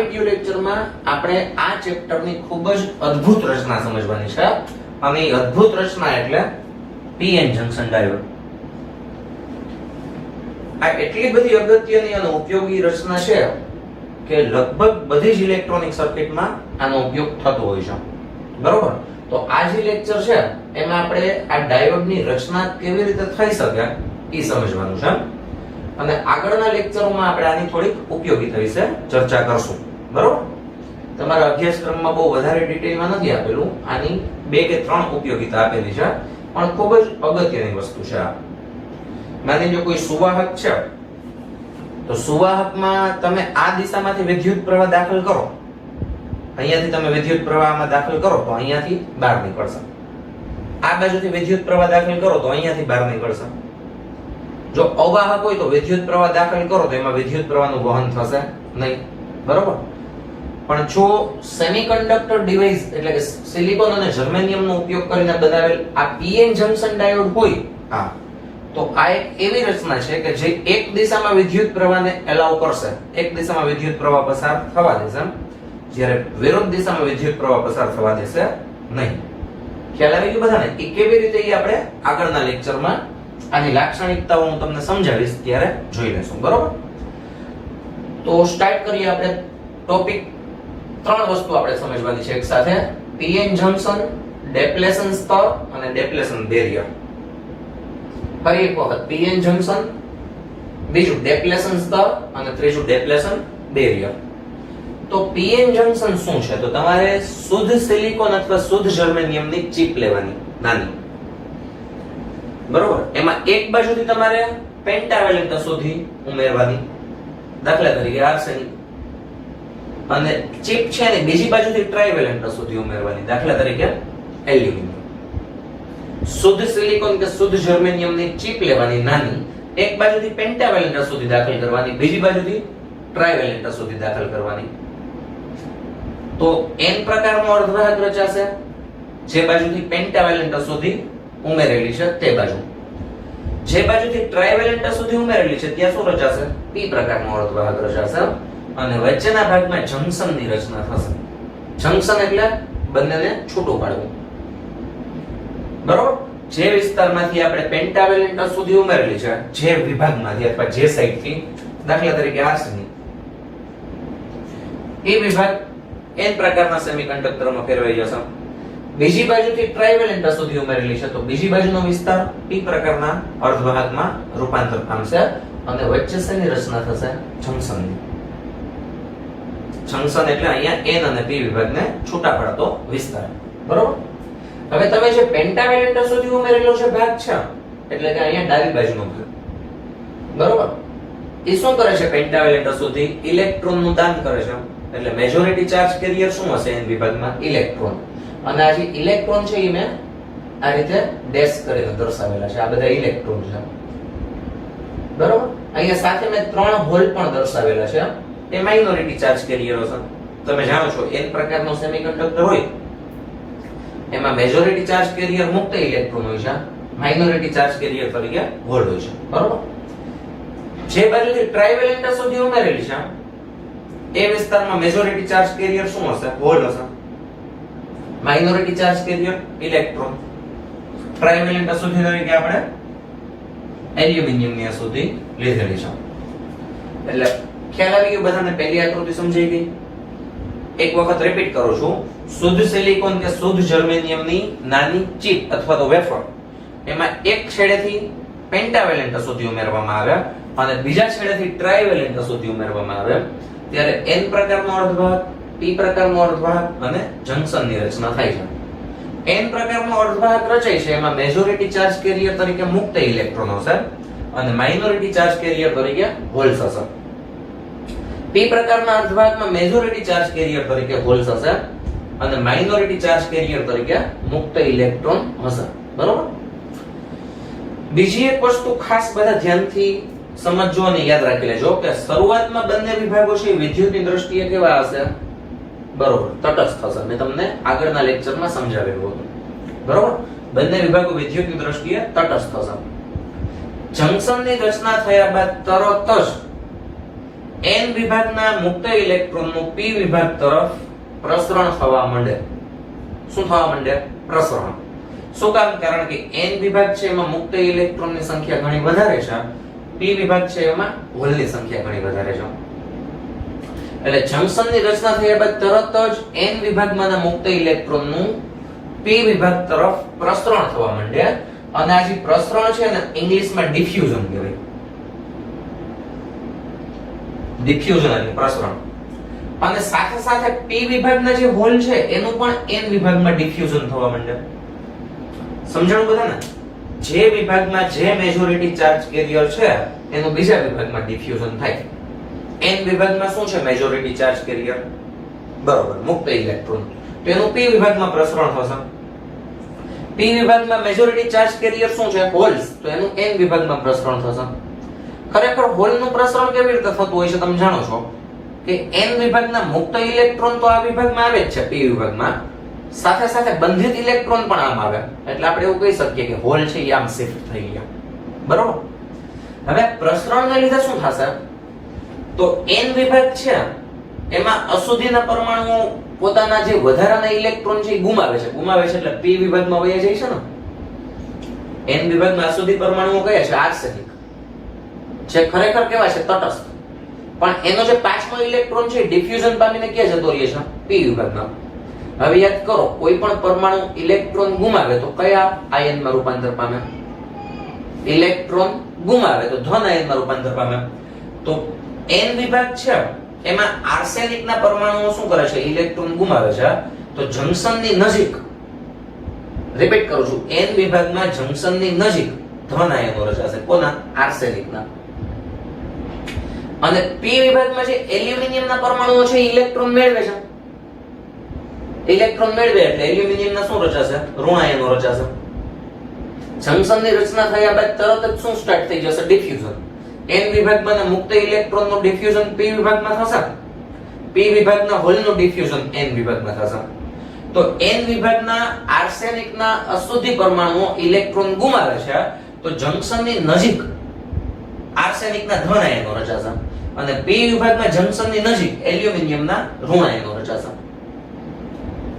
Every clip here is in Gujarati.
વિડિયો લેક્ચરમાં આપણે આ ચેપ્ટરની ખૂબ જ અદ્ભુત રચના સમજવાની છે અને એ અદ્ભુત રચના એટલે પીએન જંકશન ડાયોડ. આ એટલી બધી અગત્યની અને ઉપયોગી રચના છે કે લગભગ બધી જ ઇલેક્ટ્રોનિક સર્કિટમાં આનો ઉપયોગ થતો હોય છે. બરોબર? તો આ જે લેક્ચર છે એમાં આપણે આ ડાયોડની રચના કેવી રીતે થઈ શકે એ સમજવાનું છે અને આગળના લેક્ચરોમાં આપણે આની થોડીક ઉપયોગિતા વિશે ચર્ચા કરશું. બરોબર? તમારા અભ્યાસક્રમમાં બહુ વધારે ડિટેલમાં નથી આપેલું, આની 2 કે 3 ઉપયોગિતા આપેલી છે પણ ખૂબ જ અગત્યની વસ્તુ છે આ. માની લો કોઈ સુવાહક છે તો સુવાહકમાં તમે આ દિશામાંથી વિદ્યુત પ્રવાહ દાખલ કરો, અહીંયાથી તમે વિદ્યુત પ્રવાહમાં દાખલ કરો તો અહીંયાથી બહાર નીકળશે. આ બાજુથી વિદ્યુત પ્રવાહ દાખલ કરો તો અહીંયાથી બહાર નીકળશે. જો અવાહક હોય તો વિદ્યુત પ્રવાહ દાખલ કરો તો એમાં વિદ્યુત પ્રવાહનું વહન થશે નહીં. બરોબર? પણ જો સેમિકન્ડક્ટર ડિવાઇસ એટલે કે સિલિકોન અને જર્મેનિયમનો ઉપયોગ કરીને બનાવેલ આ પીએન જંકશન ડાયોડ હોય હા, તો આ એક એવી રચના છે કે જે એક દિશામાં વિદ્યુત પ્રવાહને એલાઉ કરશે, એક દિશામાં વિદ્યુત પ્રવાહ પસાર થવા દેશે, જ્યારે વિરુદ્ધ દિશામાં વિદ્યુત પ્રવાહ પસાર થવા દેશે નહીં. ખ્યાલ આવી ગયો બધાને? એ કેવી રીતે એ આપણે આગળના લેક્ચરમાં આની લાક્ષણિકતાઓ હું તમને સમજાવીશ ત્યારે જોઈ લેશું. બરોબર? તો સ્ટાર્ટ કરીએ આપણે ટોપિક. 3 વસ્તુ આપણે સમજવાની છે એક સાથે: પીએન જંકશન, ડેપ્લેશન સ્તર અને ડેપ્લેશન બેરિયર. ફરી એક વખત પીએન જંકશન, બીજું ડેપ્લેશન સ્તર અને ત્રીજું ડેપ્લેશન બેરિયર. તો પીએન જંકશન શું છે? તો તમારે શુદ્ધ સિલિકોન અથવા શુદ્ધ જર્મેનિયમની ચિપ લેવાની, નાની. બરોબર? એમાં એક બાજુથી તમારે પેન્ટાવેલેન્ટ અશુદ્ધિ ઉમેરવાની, દાખલા તરીકે આર્સેનિક, અને ચિપ છે ને બીજી બાજુથી ટ્રાઇવેલેન્ટ અશુદ્ધિ ઉમેરવાની, દાખલા તરીકે એલ્યુમિનિયમ. શુદ્ધ સિલિકોન કે શુદ્ધ જર્મેનિયમની ચિપ લેવાની નાની, એક બાજુથી પેન્ટાવેલેન્ટ અશુદ્ધિ દાખલ કરવાની, બીજી બાજુથી ટ્રાઇવેલેન્ટ અશુદ્ધિ દાખલ કરવાની. તો n પ્રકારનો અર્ધવાહક રચાશે. જે બાજુથી પેન્ટાવેલેન્ટ અશુદ્ધિ ઉમેરેલી છે તે બાજુ. જે બાજુથી ટ્રાઇવેલેન્ટ અશુદ્ધિ ઉમેરેલી છે ત્યાં શું રચાશે? p પ્રકારનો અર્ધવાહક રચાશે અને વચ્ચેના ભાગમાં જંકશનની રચના થશે. જંકશન એટલે બંનેને છૂટું પાડવું. બરોબર? જે વિસ્તારમાંથી આપણે પેન્ટાવેલેન્ટ અશુદ્ધિ ઉમેરેલી છે, જે વિભાગમાંથી અથવા જે સાઈડથી, દાખલા તરીકે આર્સેનિક, એ વિભાગ n પ્રકારના સેમિકન્ડક્ટરમાં ફેરવાઈ જશે. બીજી બાજુથી ટ્રાઇવેલેન્ટ અશુદ્ધિ ઉમેરેલી છે તો બીજી બાજુનો વિસ્તાર p પ્રકારના અર્ધવાહકમાં રૂપાંતર પામશે અને વચ્ચે શેની રચના થશે? જંકશનની. જંકશન એટલે અહીંયા n અને p વિભાગને છૂટા પાડતો વિસ્તાર. બરોબર? હવે તમે જે પેન્ટાવેલેન્ટ અશુદ્ધિ ઉમેરેલો છે ભાગ છે, એટલે કે અહીંયા ડાબી બાજુનો ભાગ. બરોબર? એ શું કરે છે? પેન્ટાવેલેન્ટ અશુદ્ધિ ઇલેક્ટ્રોનનું દાન કરે છે. એટલે મેજોરિટી ચાર્જ કેરિયર શું હશે એન વિભાગમાં? ઇલેક્ટ્રોન. અને આ જે ઇલેક્ટ્રોન છે એ મેં આ રીતે ડેશ કરીને દર્શાવેલા છે. આ બધા ઇલેક્ટ્રોન છે. બરોબર? અહીંયા સાથે મેં 3 હોલ પણ દર્શાવેલા છે. એ માઇનોરિટી ચાર્જ કેરિયરો છે. તમે જાણો છો n પ્રકારનો સેમિકન્ડક્ટર હોય એમાં મેજોરિટી ચાર્જ કેરિયર મુક્ત ઇલેક્ટ્રોન હોય છે, માઇનોરિટી ચાર્જ કેરિયર તરીકે હોલ હોય છે. બરોબર? જે બાજુથી ટ્રાઇવેલેન્ટ અશુદ્ધિ ઉમેરેલી છે એ વિસ્તારમાં મેજોરિટી ચાર્જ કેરિયર શું હશે? હોલ હશે. Minority charge carrier electron. Trivalent અશુદ્ધિ તરીકે આપણે એલ્યુમિનિયમની અશુદ્ધિ લીધેલી છે. એટલે ખ્યાલ આવી ગયો બધાને? પહેલી આકૃતિ સમજાઈ ગઈ? એક વખત રિપીટ કરું છું. શુદ્ધ સિલિકોન કે શુદ્ધ જર્મેનિયમની નાની ચિપ અથવા તો વેફર, એમાં એક છેડેથી પેન્ટાવેલેન્ટ અશુદ્ધિ ઉમેરવામાં આવે અને બીજા છેડેથી ટ્રાઇવેલેન્ટ અશુદ્ધિ ઉમેરવામાં આવે ત્યારે n પ્રકારનો અર્ધવાહક, p પ્રકારનો અર્ધવાહક અને જંકશનની રચના થાય છે. n પ્રકારનો અર્ધવાહક રચાય છે એમાં મેજોરિટી ચાર્જ કેરિયર તરીકે મુક્ત ઇલેક્ટ્રોન હશે અને માઇનોરિટી ચાર્જ કેરિયર તરીકે હોલ્સ હશે. p પ્રકારના અર્ધવાહકમાં મેજોરિટી ચાર્જ કેરિયર તરીકે હોલ્સ હશે અને માઇનોરિટી ચાર્જ કેરિયર તરીકે મુક્ત ઇલેક્ટ્રોન હશે. બરોબર? બીજી એક વસ્તુ ખાસ બધા ધ્યાનથી સમજજો અને યાદ રાખી લેજો કે શરૂઆતમાં બંને વિભાગો છે વિદ્યુતની દ્રષ્ટિએ કેવા હશે? બરોબર, તટસ્થ હશે. મેં તમને આગળના લેક્ચરમાં સમજાવેલું હતું. બરોબર? બંને વિભાગો વિદ્યુતની દ્રષ્ટિએ તટસ્થ હશે. જંકશનની રચના થયા બાદ તરત જ n વિભાગના મુક્ત ઇલેક્ટ્રોનનું p વિભાગ તરફ પ્રસરણ થવા માંડે. શું થવા માંડે? પ્રસરણ. શું કામ? કારણ કે n વિભાગ છે એમાં મુક્ત ઇલેક્ટ્રોનની સંખ્યા ઘણી વધારે છે, p વિભાગ છે એમાં હોલની સંખ્યા ઘણી વધારે છે. એટલે જંક્શનની રચના થયા બાદ તરત જ n વિભાગમાંના મુક્ત ઇલેક્ટ્રોનનું p વિભાગ તરફ પ્રસરણ થવા માંડે અને આ જે પ્રસરણ છે ને ઇંગ્લિશમાં ડિફ્યુઝન કહેવાય. ડિફ્યુઝન એટલે પ્રસરણ. અને સાથે સાથે p વિભાગના જે હોલ છે એનું પણ n વિભાગમાં ડિફ્યુઝન થવા માંડે. સમજણ બધાને? જે વિભાગમાં જે મેજોરિટી ચાર્જ કેરિયર છે એનું બીજા વિભાગમાં ડિફ્યુઝન થાય. n વિભાગમાં શું છે? મેજોરિટી ચાર્જ કેરિયર, બરોબર, મુક્ત ઇલેક્ટ્રોન. તો એનું p વિભાગમાં પ્રસરણ થશે. p વિભાગમાં મેજોરિટી ચાર્જ કેરિયર શું છે? હોલ્સ. તો એનું n વિભાગમાં પ્રસરણ થશે. ખરેખર હોલનું પ્રસરણ કેવી રીતે થતું હોય છે તમે જાણો છો કે n વિભાગના મુક્ત ઇલેક્ટ્રોન તો આ વિભાગમાં આવે જ છે, p વિભાગમાં, સાથે સાથે બંધિત ઇલેક્ટ્રોન પણ આમ આવે. એટલે આપણે એવું કહી શકીએ કે હોલ છે એ આમ શિફ્ટ થઈ ગયા. બરોબર? હવે પ્રસરણને લીધે શું થશે? તો n વિભાગ છે એમાં અશુદ્ધિના પરમાણુઓ પોતાના જે વધારાના ઇલેક્ટ્રોન છે એ ગુમાવે છે. ગુમાવે છે એટલે p વિભાગમાં વયા જાય છે ને. n વિભાગમાં અશુદ્ધિ પરમાણુઓ કયા છે? આર્સેનિક, જે ખરેખર કેવા છે? તટસ્થ. પણ એનો જે પાંચમો ઇલેક્ટ્રોન છે ડિફ્યુઝન પામીને ક્યાં જતો રહે છે? p વિભાગમાં. હવે યાદ કરો, કોઈ પણ પરમાણુ ઇલેક્ટ્રોન ગુમાવે તો કયા આયનમાં રૂપાંતર પામે? ઇલેક્ટ્રોન ગુમાવે તો ધન આયનમાં રૂપાંતર પામે. તો n વિભાગ છે એમાં આર્સેનિકના પરમાણુઓ શું કરે છે? ઇલેક્ટ્રોન ગુમાવે છે. તો જંક્શનની નજીક, રિપીટ કરું છું, n વિભાગમાં જંક્શનની નજીક ધન આયનો રચાશે. કોના? આર્સેનિકના. અને p વિભાગમાં જે એલ્યુમિનિયમના પરમાણુઓ છે ઇલેક્ટ્રોન મેળવે છે. ઇલેક્ટ્રોન મેળવે એટલે એલ્યુમિનિયમના શું રચાશે? ઋણ આયનો રચાશે. જંક્શનની રચના થયા બાદ તરત જ શું સ્ટાર્ટ થઈ જશે? ડિફ્યુઝન. n વિભાગમાં મુક્ત ઇલેક્ટ્રોનનું ડિફ્યુઝન p વિભાગમાં થશે. p વિભાગના હોલનું ડિફ્યુઝન n વિભાગમાં થશે. તો n વિભાગના આર્સેનિકના અશુદ્ધિ પરમાણુઓ ઇલેક્ટ્રોન ગુમાવે છે તો જંક્શનની નજીક આર્સેનિકના ધન આયનો રચાશે અને p વિભાગમાં જંક્શનની નજીક એલ્યુમિનિયમના ઋણ આયનો રચાશે.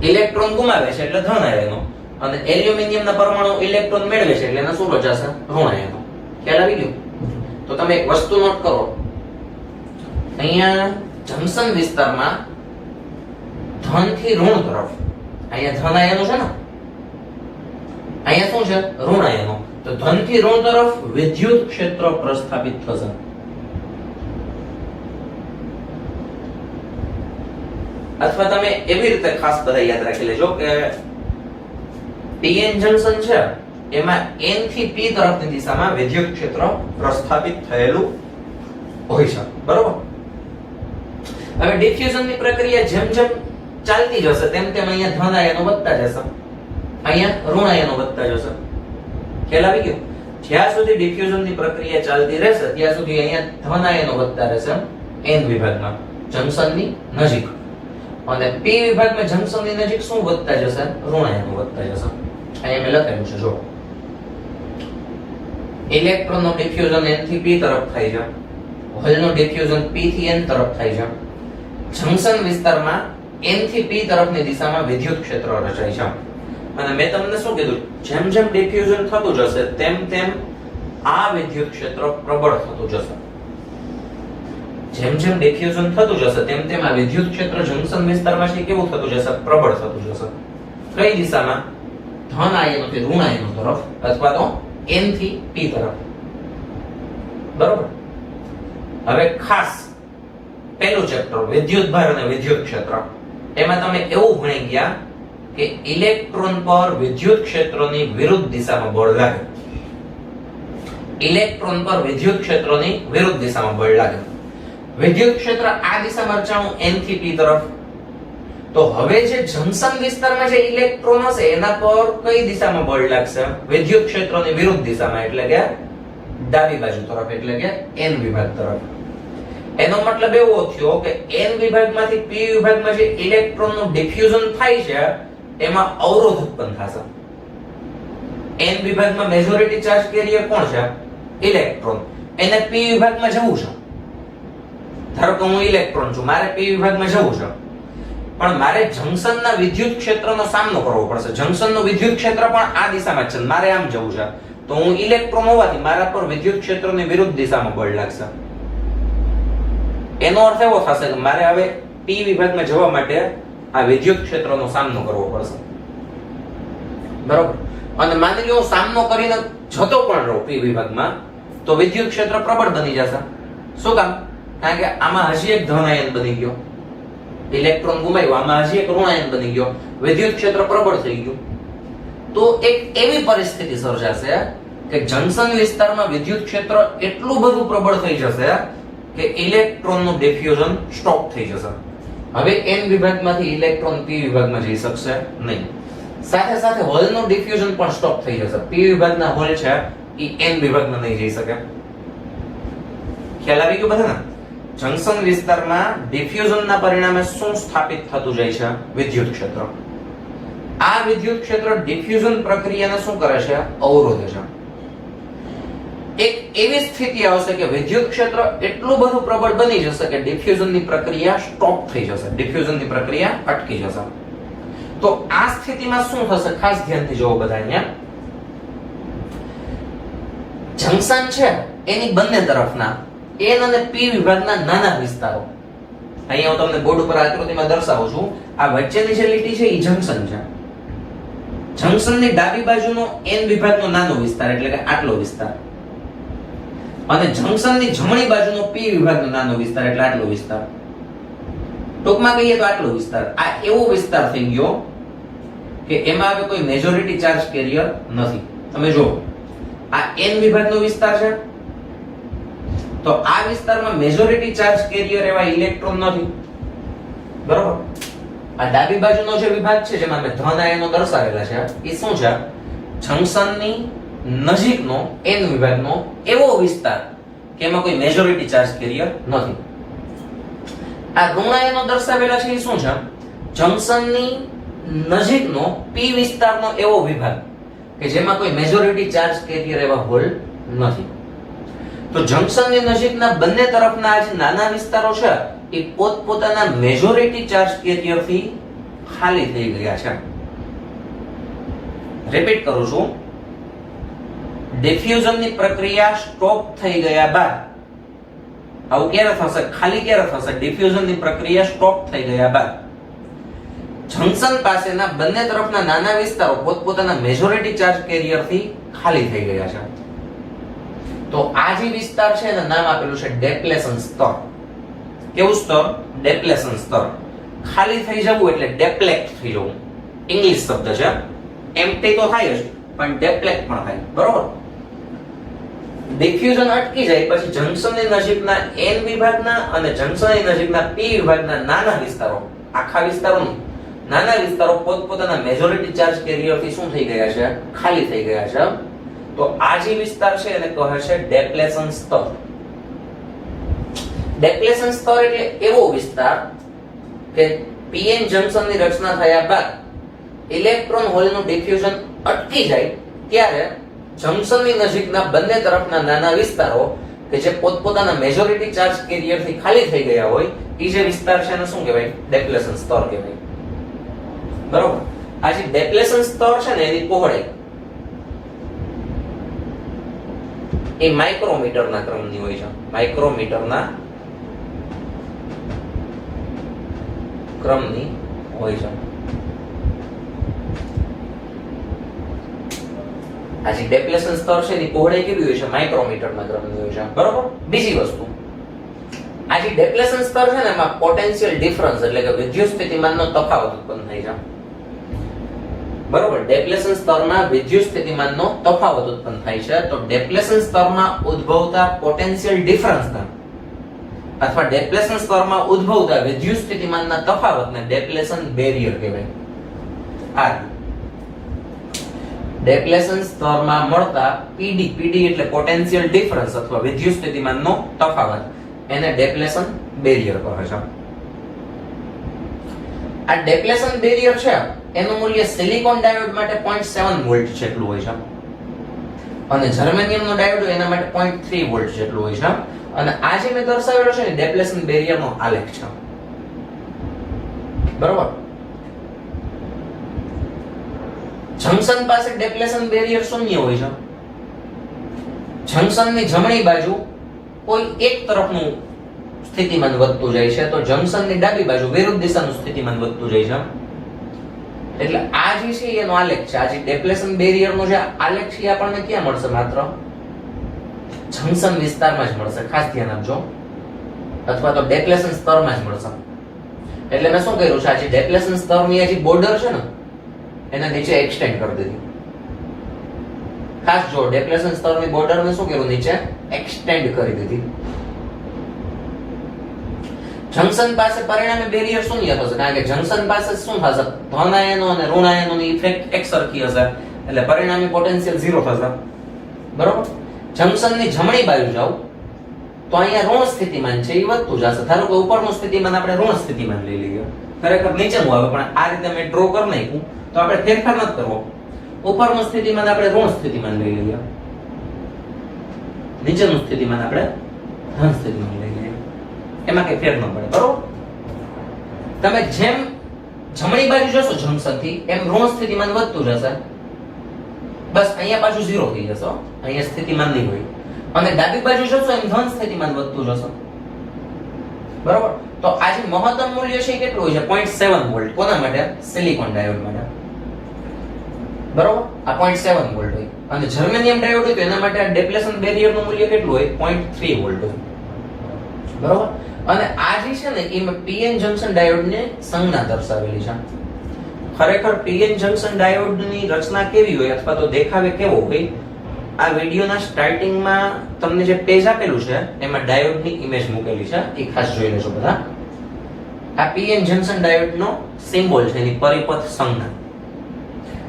ઇલેક્ટ્રોન ગુમાવે છે એટલે ધન આયનો અને એલ્યુમિનિયમના પરમાણુ ઇલેક્ટ્રોન મેળવે છે એટલે એના શું રચાશે? ઋણ આયનો. ખ્યાલ આવી ગયો? તો તમે એક વસ્તુ નોટ કરો, અહીંયા જંક્શન વિસ્તારમાં ધન થી ઋણ તરફ, અહીંયા ધન આયનો છે ને, અહીંયા શું છે? ઋણ આયનો. તો ધન થી ઋણ તરફ વિદ્યુત ક્ષેત્ર પ્રસ્થાપિત થશે. અથવા તમે એવી રીતે ખાસ બધા યાદ રાખી લેજો કે pn જંક્શન છે એમાં n થી p તરફની દિશામાં વિદ્યુત ક્ષેત્ર પ્રસ્થાપિત થયેલું હોય છે. બરોબર? હવે ડિફ્યુઝનની પ્રક્રિયા જેમ જેમ ચાલતી જશે તેમ તેમ અહીંયા ધન આયનો વધતા જશે, અહીંયા ઋણ આયનો વધતા જશે. ખ્યાલ આવી ગયો? જ્યાં સુધી ડિફ્યુઝનની પ્રક્રિયા ચાલતી રહેશે ત્યાં સુધી અહીંયા ધન આયનો વધતા રહેશે n વિભાગમાં જંક્શનની નજીક, અને p વિભાગમાં જંક્શનની નજીક શું વધતા જશે? ઋણ આયનો વધતા જશે. અહીંયા મેં લખેલું છે જો, ઇલેક્ટ્રોનનો ડિફ્યુઝન n થી p તરફ થાય છે, હોલનો ડિફ્યુઝન p થી n તરફ થાય છે. જંક્શન વિસ્તારમાં n થી p તરફની દિશામાં વિદ્યુત ક્ષેત્ર રચાય છે. અને મેં તમને શું કીધું? જેમ જેમ ડિફ્યુઝન થતું જશે તેમ તેમ આ વિદ્યુત ક્ષેત્ર પ્રબળ થતું જશે. જેમ જેમ ડિફ્યુઝન થતું જશે તેમ તેમ આ વિદ્યુત ક્ષેત્ર જંક્શન વિસ્તારમાં છે કેવું થતું જશે? પ્રબળ થતું જશે. કઈ દિશામાં? ધન આયનોથી ઋણ આયનો તરફ અથવા તો n થી p તરફ. બરોબર? હવે ખાસ પહેલું ચેપ્ટર વિદ્યુત ભાર અને વિદ્યુત ક્ષેત્ર, એમાં તમે એવું ભણી ગયા કે ઇલેક્ટ્રોન પર વિદ્યુત ક્ષેત્રની વિરુદ્ધ દિશામાં બળ લાગે. ઇલેક્ટ્રોન પર વિદ્યુત ક્ષેત્રની વિરુદ્ધ દિશામાં બળ લાગે. વિદ્યુત ક્ષેત્ર આ દિશામાં રચાણું n થી p તરફ. તો હવે જે જંક્શન વિસ્તારમાં જે ઇલેક્ટ્રોન હશે એના પર કઈ દિશામાં બળ લાગશે? વિદ્યુત ક્ષેત્રની વિરુદ્ધ દિશામાં, એટલે કે ડાબી બાજુ તરફ, એટલે કે n વિભાગ તરફ. એનો મતલબ એવો થયો કે n વિભાગમાંથી p વિભાગમાં જે ઇલેક્ટ્રોનનું ડિફ્યુઝન થાય છે એમાં અવરોધ ઉત્પન્ન થશે. n વિભાગમાં મેજોરિટી ચાર્જ કેરિયર કોણ છે? ઇલેક્ટ્રોન. એને p વિભાગમાં જવું છે. ધારો કે હું ઇલેક્ટ્રોન છું, મારે p વિભાગમાં જવું છે, પણ મારે જંક્શનના વિદ્યુત ક્ષેત્રનો સામનો કરવો પડશે. જંક્શનનું વિદ્યુત ક્ષેત્ર પણ આ દિશામાં છે, મારે આમ જવું છે, તો હું ઇલેક્ટ્રોન હોવાથી મારા પર વિદ્યુત ક્ષેત્રની વિરુદ્ધ દિશામાં બળ લાગશે. એનો અર્થ એવો થશે કે મારે હવે p વિભાગમાં જવા માટે આ વિદ્યુત ક્ષેત્રનો સામનો કરવો પડશે. બરોબર. અને માની લો સામનો કરીને જતો પણ રહું p વિભાગમાં, તો વિદ્યુત ક્ષેત્ર પ્રબળ બની જશે. શું કામ? કારણ કે આમાં હજી એક ધન આયન બની ગયો, ઇલેક્ટ્રોન ગુમાવ્યો, આમાં હજી એક ઋણ આયન બની ગયો, વિદ્યુત ક્ષેત્ર પ્રબળ થઈ ગયું. તો એક એવી પરિસ્થિતિ સર્જાશે કે જંક્શન વિસ્તારમાં વિદ્યુત ક્ષેત્ર એટલું બધું પ્રબળ થઈ જશે કે ઇલેક્ટ્રોનનું ડિફ્યુઝન સ્ટોપ થઈ જશે. હવે n વિભાગમાંથી ઇલેક્ટ્રોન p વિભાગમાં જઈ શકશે નહીં. સાથે સાથે હોલનું ડિફ્યુઝન પણ સ્ટોપ થઈ જશે. p વિભાગના હોલ છે એ n વિભાગમાં નહીં જઈ શકે. ખ્યાલ આવી ગયો બધાને? જંક્શન વિસ્તારમાં ડિફ્યુઝનના પરિણામે શું સ્થાપિત થતું જાય છે? વિદ્યુત ક્ષેત્ર. આ વિદ્યુત ક્ષેત્ર ડિફ્યુઝન પ્રક્રિયાને શું કરે છે? અવરોધે છે. એક એવી સ્થિતિ આવશે કે વિદ્યુત ક્ષેત્ર એટલું બધું પ્રબળ બની જશે કે ડિફ્યુઝનની પ્રક્રિયા સ્ટોપ થઈ જશે, ડિફ્યુઝનની પ્રક્રિયા અટકી જશે. તો આ સ્થિતિમાં શું થશે? ખાસ ધ્યાનથી જોવો બધા. અહીંયા જંક્શન છે એની બંને તરફના n અને p વિભાગના નાના વિસ્તારો, અહીંયા હું તમને બોર્ડ ઉપર આકૃતિમાં દર્શાવું છું. આ વચ્ચેની જે લીટી છે એ જંક્શન છે. જંક્શનની ડાબી બાજુનો n વિભાગનો નાનો વિસ્તાર એટલે કે આટલો વિસ્તાર, અને જંક્શનની જમણી બાજુનો p વિભાગનો નાનો વિસ્તાર એટલે આટલો વિસ્તાર. ટૂંકમાં કહીએ તો આટલો વિસ્તાર. આ એવો વિસ્તાર થઈ ગયો કે એમાં હવે કોઈ મેજોરિટી ચાર્જ કેરિયર નથી. તમે જો આ n વિભાગનો વિસ્તાર છે, તો આ વિસ્તારમાં મેજોરિટી ચાર્જ કેરિયર એવા ઇલેક્ટ્રોન નથી. બરોબર. આ ડાબી બાજુનો જે વિભાગ છે જેમાં મેં ધન આયનો દર્શાવેલા છે એ શું છે? જંક્શનની નજીકનો n વિભાગનો એવો વિસ્તાર કે એમાં કોઈ મેજોરિટી ચાર્જ કેરિયર નથી. આ ઋણ આયનો દર્શાવેલા છે એ શું છે? જંક્શનની નજીકનો p વિસ્તારનો એવો વિભાગ કે જેમાં કોઈ મેજોરિટી ચાર્જ કેરિયર એવા હોલ નથી. તો જંક્શનની નજીકના બંને તરફના આ જે નાના વિસ્તારો છે એ પોતપોતાના મેજોરિટી ચાર્જ કેરિયરથી ખાલી થઈ ગયા છે. રિપીટ કરું છું, ડિફ્યુઝનની પ્રક્રિયા સ્ટોપ થઈ ગયા બાદ આવું ક્યારે થશે? ખાલી ક્યારે થશે? ડિફ્યુઝનની પ્રક્રિયા સ્ટોપ થઈ ગયા બાદ જંક્શન પાસેના બંને તરફના નાના વિસ્તારો પોતપોતાના મેજોરિટી ચાર્જ કેરિયરથી ખાલી થઈ ગયા છે. તો આ જે વિસ્તાર છે એનું નામ આપેલું છે ડેપ્લેશન સ્તર. કેવું સ્તર? ડેપ્લેશન સ્તર. ખાલી થઈ જવું એટલે ડેપ્લેક્ટ થઈ જવું. ઇંગ્લિશ શબ્દ છે. એમ્પ્ટી તો થાય જ, પણ ડેપ્લેક્ટ પણ થાય. બરોબર. ડિફ્યુઝન અટકી જાય પછી જંક્શનની નજીકના n વિભાગના અને જંક્શનની નજીકના p વિભાગના નાના વિસ્તારો, આખા વિસ્તારો નહીં, નાના વિસ્તારો પોતપોતાના મેજોરિટી ચાર્જ કેરિયરથી શું થઈ ગયા છે? ખાલી થઈ ગયા છે. તો આ જે વિસ્તાર છે એને કહે છે ડેપ્લેશન સ્તર. ડેપ્લેશન સ્તર એટલે એવો વિસ્તાર કે pn જંક્શનની રચના થયા બાદ ઇલેક્ટ્રોન હોલનું ડિફ્યુઝન અટકી જાય ત્યારે જંક્શનની નજીકના બંને તરફના નાના વિસ્તારો કે જે પોતપોતાના મેજોરિટી ચાર્જ કેરિયરથી ખાલી થઈ ગયા હોય એ જે વિસ્તાર છે એને શું કહેવાય? ડેપ્લેશન સ્તર કહેવાય. બરોબર. આ જે ડેપ્લેશન સ્તર છે ને એની પહોળાઈ એ માઇક્રોમીટરના ક્રમની હોય છે. માઇક્રોમીટરના ક્રમની હોય છે. આ જે ડેપ્લેશન સ્તર છે એની પહોળાઈ કેવી હોય છે? માઇક્રોમીટરના ક્રમની હોય છે. બરોબર. બીજી વસ્તુ, આ જે ડેપ્લેશન સ્તર છે ને એમાં પોટેન્શિયલ ડિફરન્સ એટલે કે વિદ્યુત સ્થિતિમાનનો તફાવત ઉત્પન્ન થાય છે. બરોબર. ડેપ્લેશન સ્તરમાં વિદ્યુત સ્થિતિમાનનો તફાવત ઉત્પન્ન થાય છે. તો ડેપ્લેશન સ્તરમાં ઉદ્ભવતા પોટેન્શિયલ ડિફરન્સના અથવા ડેપ્લેશન સ્તરમાં ઉદ્ભવતા વિદ્યુત સ્થિતિમાનના તફાવતને ડેપ્લેશન બેરિયર કહેવાય. આ ડેપ્લેશન સ્તરમાં મળતા PD એટલે પોટેન્શિયલ ડિફરન્સ અથવા વિદ્યુત સ્થિતિમાનનો તફાવત એને ડેપ્લેશન બેરિયર કહે છે. આ ડેપ્લેશન બેરિયર છે એનું મૂલ્ય સિલિકોન ડાયોડ માટે 0.7 વોલ્ટ જેટલું હોય છે અને જર્મેનિયમનો ડાયોડ એના માટે 0.3 વોલ્ટ જેટલું હોય છે. અને આ જે મેં દર્શાવેલો છે ને ડેપ્લેશન બેરિયરનો આલેખ છે, બરોબર. જંકશન પાસે ડેપ્લેશન બેરિયર શૂન્ય હોય છે. જંકશનની જમણી બાજુ કોઈ એક તરફનું સ્થિતિમાન વધતું જાય છે, તો જંકશનની ડાબી બાજુ વિરુદ્ધ દિશાનું સ્થિતિમાન વધતું જાય છે. એટલે આ જે છે એનો આલેખ છે. આ જે ડેપ્લેશન બેરિયરનો જે આલેખ છે આપણને ક્યાં મળશે? માત્ર જંકશન વિસ્તારમાં જ મળશે, ખાસ ધ્યાન આપજો, અથવા તો ડેપ્લેશન સ્તરમાં જ મળશે. એટલે મેં શું કર્યું છે, આ જે ડેપ્લેશન સ્તરની આ જે બોર્ડર છે ને એના નીચે એક્સટેન્ડ કરી દીધી. ખાસ જો ડેપ્લેશન સ્તરની બોર્ડર ને શું કર્યું? નીચે એક્સટેન્ડ કરી દીધી. જંકશન પાસે પરિણામે બેરિયર શૂન્ય થશે, કારણ કે જંકશન પાસે શું થશે? ધન આયનો અને ઋણ આયનોની ઇફેક્ટ એકસરખી હશે, એટલે પરિણામી પોટેન્શિયલ 0 થશે, બરોબર. જંકશનની જમણી બાજુ જાવ તો અહીંયા ઋણ સ્થિતિમાન છે એ વધતું જશે. ધારો કે ઉપરનું સ્થિતિમાન આપણે ઋણ સ્થિતિમાન લઈ લઈએ, ખરેખર નીચેનું આવે, પણ આ રીતે મેં ડ્રો કરી નાખ્યું તો આપણે ફેરફાર નથી કરવો. ઉપરનું સ્થિતિમાન આપણે ઋણ સ્થિતિમાન લઈ લઈએ, નીચેનું સ્થિતિમાન આપણે ધન સ્થિતિમાન લઈ લઈએ, એમાં કઈ ફેર ન પડે, બરોબર. તમે જેમ જમણી બાજુ જશો જંકશન થી એમ ઋણ સ્થિતિમાન વધતું જશે. બસ અહીંયા પાછું 0 થઈ જશે, અહીંયા સ્થિતિમાન નહીં હોય. અને ડાબી બાજુ જશો એમ ધન સ્થિતિમાન વધતું જશે, બરોબર. તો આ જે મહત્તમ મૂલ્ય છે કેટલું હોય છે? 0.7 વોલ્ટ. કોના માટે? સિલિકોન ડાયોડ માટે, બરોબર. આ 0.7 વોલ્ટ હોય. અને જર્મેનિયમ ડાયોડ હોય તો એના માટે આ ડેપ્લેશન બેરિયર નું મૂલ્ય કેટલું હોય? 0.3 વોલ્ટ હોય, બરોબર. અને આ જે છે ને એ પીએન જંકશન ડાયોડ ને સંજ્ઞા દર્શાવેલી છે. ખરેખર પીએન જંકશન ડાયોડ ની રચના કેવી હોય અથવા તો દેખાવે કેવો હોય, આ વિડિયોના સ્ટાર્ટિંગમાં તમને જે પેજ આપેલું છે એમાં ડાયોડની ઇમેજ મૂકેલી છે, એ ખાસ જોઈ લેજો બધા. આ પીએન જંકશન ડાયોડનો સિમ્બોલ છે, એની પરિપથ સંજ્ઞા.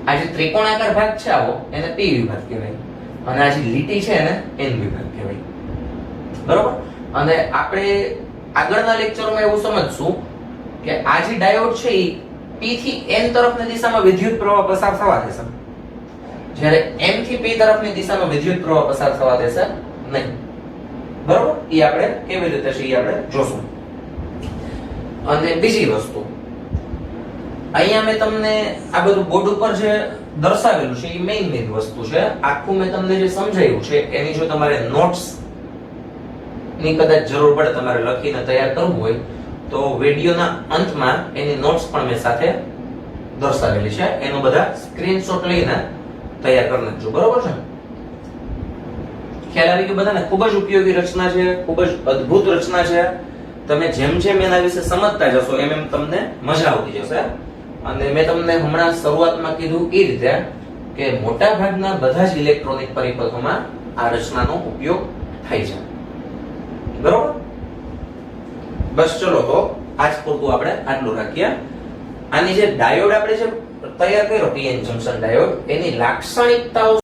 આ જે ત્રિકોણાકાર ભાગ છે આવો એને પી વિભાગ કહેવાય, અને આ જે લીટી છે એને એન વિભાગ કહેવાય, બરોબર. અને આપણે આગળના લેક્ચરમાં એવું સમજશું કે આ જે ડાયોડ છે એ P થી N તરફની દિશામાં વિદ્યુત પ્રવાહ પસાર થવા દેશે, જ્યારે M થી P તરફની દિશામાં વિદ્યુત પ્રવાહ પસાર થવા દેશે નહીં, બરોબર. એ આપણે કેવી રીતે છે એ આપણે જોશું. અને બીજી વસ્તુ, અહીંયા મેં તમને આ બધું બોર્ડ ઉપર જે દર્શાવેલું છે એ મેઇન વસ્તુ છે. આખું મેં તમને જે સમજાવ્યું છે એની જો તમારે નોટ્સ ની કદાચ જરૂર પડે, તમારે લખીને તૈયાર કરવું હોય તો વિડિયોના અંતમાં એની નોટ્સ પણ મેં સાથે દર્શાવેલી છે, એનો બધા સ્ક્રીનશોટ લઈને તૈયાર કરી નાખજો, બરોબર છે. ખ્યાલ આવી ગયો બધાને? ખૂબ જ ઉપયોગી રચના છે, ખૂબ જ અદ્ભુત રચના છે. તમે જેમ જેમ એના વિશે સમજતા જશો એમ એમ તમને મજા આવતી જશે. અને મેં તમને હમણાં શરૂઆતમાં કીધું એ રીતે કે મોટા ભાગના બધા જ ઇલેક્ટ્રોનિક પરિપથોમાં આ રચનાનો ઉપયોગ થાય છે, બરોબર. બસ ચલો, તો આજ પૂરતું આપણે આટલું રાખીએ. આની જે ડાયોડ આપણે જે તૈયાર કર્યો પીએન જંકશન ડાયોડ, એની લાક્ષણિકતાઓ